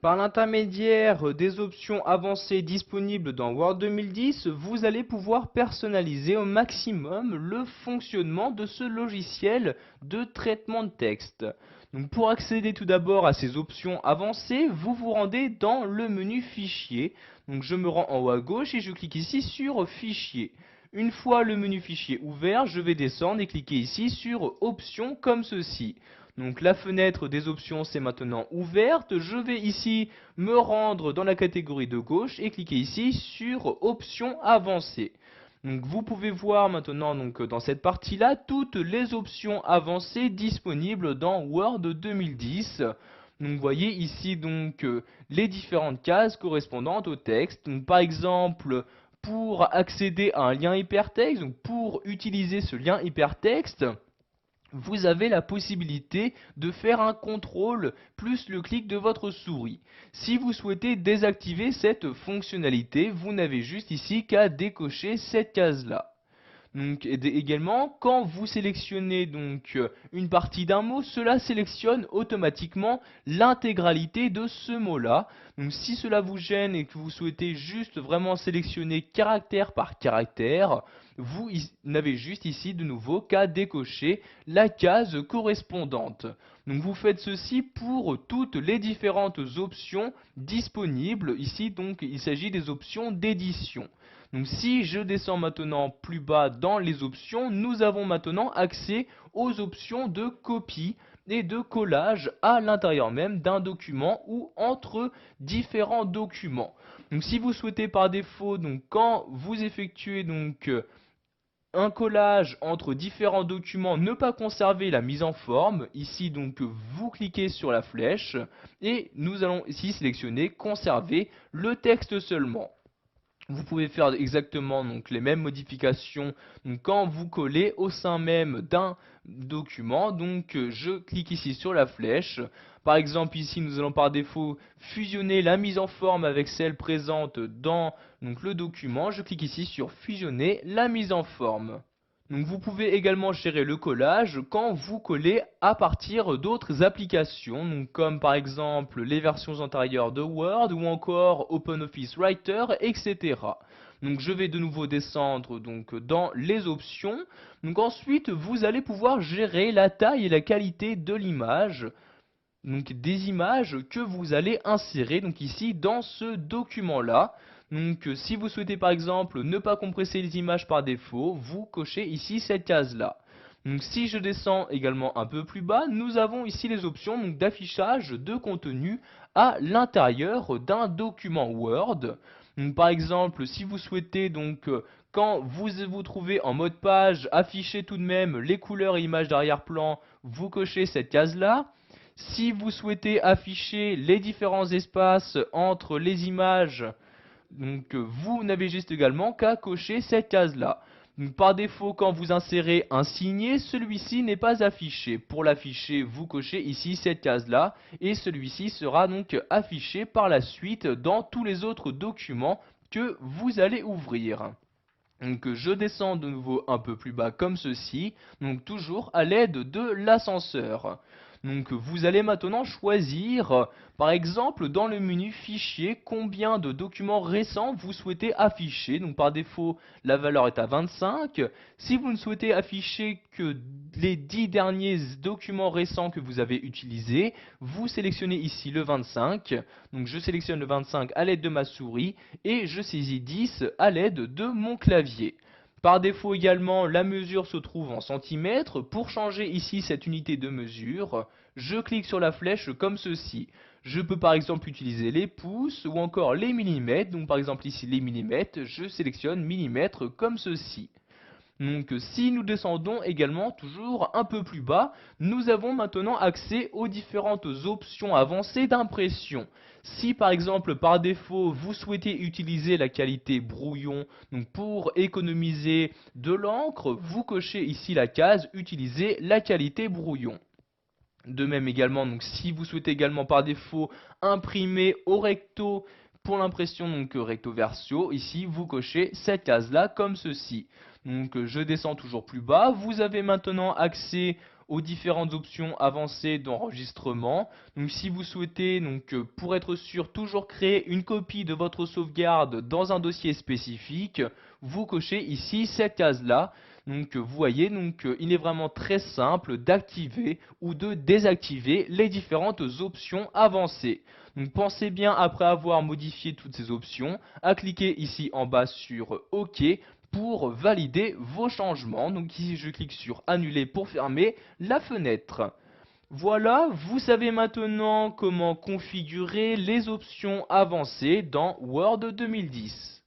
Par l'intermédiaire des options avancées disponibles dans Word 2010, vous allez pouvoir personnaliser au maximum le fonctionnement de ce logiciel de traitement de texte. Donc pour accéder tout d'abord à ces options avancées, vous vous rendez dans le menu Fichier. Donc je me rends en haut à gauche et je clique ici sur Fichier. Une fois le menu Fichier ouvert, je vais descendre et cliquer ici sur Options comme ceci. Donc la fenêtre des options c'est maintenant ouverte. Je vais ici me rendre dans la catégorie de gauche et cliquer ici sur Options avancées. Donc vous pouvez voir maintenant dans cette partie-là toutes les options avancées disponibles dans Word 2010. Donc vous voyez ici les différentes cases correspondantes au texte. Donc, par exemple, pour accéder à un lien hypertexte, donc pour utiliser ce lien hypertexte, vous avez la possibilité de faire un contrôle plus le clic de votre souris. Si vous souhaitez désactiver cette fonctionnalité, vous n'avez juste ici qu'à décocher cette case-là. Donc également, quand vous sélectionnez une partie d'un mot, cela sélectionne automatiquement l'intégralité de ce mot-là. Donc si cela vous gêne et que vous souhaitez juste vraiment sélectionner caractère par caractère, vous n'avez juste ici de nouveau qu'à décocher la case correspondante. Donc vous faites ceci pour toutes les différentes options disponibles. Ici donc il s'agit des options d'édition. Donc si je descends maintenant plus bas dans les options, nous avons maintenant accès aux options de copie et de collage à l'intérieur même d'un document ou entre différents documents. Donc si vous souhaitez par défaut, quand vous effectuez un collage entre différents documents, ne pas conserver la mise en forme, ici vous cliquez sur la flèche et nous allons ici sélectionner conserver le texte seulement. Vous pouvez faire exactement les mêmes modifications quand vous collez au sein même d'un document. Je clique ici sur la flèche. Par exemple ici nous allons par défaut fusionner la mise en forme avec celle présente dans le document. Je clique ici sur fusionner la mise en forme. Donc vous pouvez également gérer le collage quand vous collez à partir d'autres applications, comme par exemple les versions antérieures de Word ou encore OpenOffice Writer, etc. Donc je vais de nouveau descendre dans les options. Donc ensuite vous allez pouvoir gérer la taille et la qualité de l'image, des images que vous allez insérer ici dans ce document-là. Si vous souhaitez par exemple ne pas compresser les images par défaut, vous cochez ici cette case-là. Donc si je descends également un peu plus bas, nous avons ici les options d'affichage de contenu à l'intérieur d'un document Word. Par exemple, si vous souhaitez quand vous trouvez en mode page, afficher tout de même les couleurs et images d'arrière-plan, vous cochez cette case-là. Si vous souhaitez afficher les différents espaces entre les images, vous n'avez juste également qu'à cocher cette case-là. Par défaut, quand vous insérez un signet, celui-ci n'est pas affiché. Pour l'afficher, vous cochez ici cette case-là et celui-ci sera affiché par la suite dans tous les autres documents que vous allez ouvrir. Je descends de nouveau un peu plus bas comme ceci, toujours à l'aide de l'ascenseur. Vous allez maintenant choisir, par exemple dans le menu fichier, combien de documents récents vous souhaitez afficher. Par défaut, la valeur est à 25. Si vous ne souhaitez afficher que les 10 derniers documents récents que vous avez utilisés, vous sélectionnez ici le 25. Je sélectionne le 25 à l'aide de ma souris et je saisis 10 à l'aide de mon clavier. Par défaut également, la mesure se trouve en centimètres. Pour changer ici cette unité de mesure, je clique sur la flèche comme ceci. Je peux par exemple utiliser les pouces ou encore les millimètres. Par exemple ici les millimètres, je sélectionne millimètres comme ceci. Si nous descendons également toujours un peu plus bas, nous avons maintenant accès aux différentes options avancées d'impression. Si par exemple par défaut vous souhaitez utiliser la qualité brouillon pour économiser de l'encre, vous cochez ici la case utiliser la qualité brouillon. De même également, si vous souhaitez également par défaut imprimer au recto pour l'impression recto verso, ici vous cochez cette case là comme ceci. Je descends toujours plus bas, vous avez maintenant accès aux différentes options avancées d'enregistrement. Donc si vous souhaitez, pour être sûr, toujours créer une copie de votre sauvegarde dans un dossier spécifique, vous cochez ici cette case-là. Donc vous voyez, il est vraiment très simple d'activer ou de désactiver les différentes options avancées. Donc pensez bien, après avoir modifié toutes ces options, à cliquer ici en bas sur OK pour valider vos changements. Donc ici je clique sur annuler pour fermer la fenêtre. Voilà, vous savez maintenant comment configurer les options avancées dans Word 2010.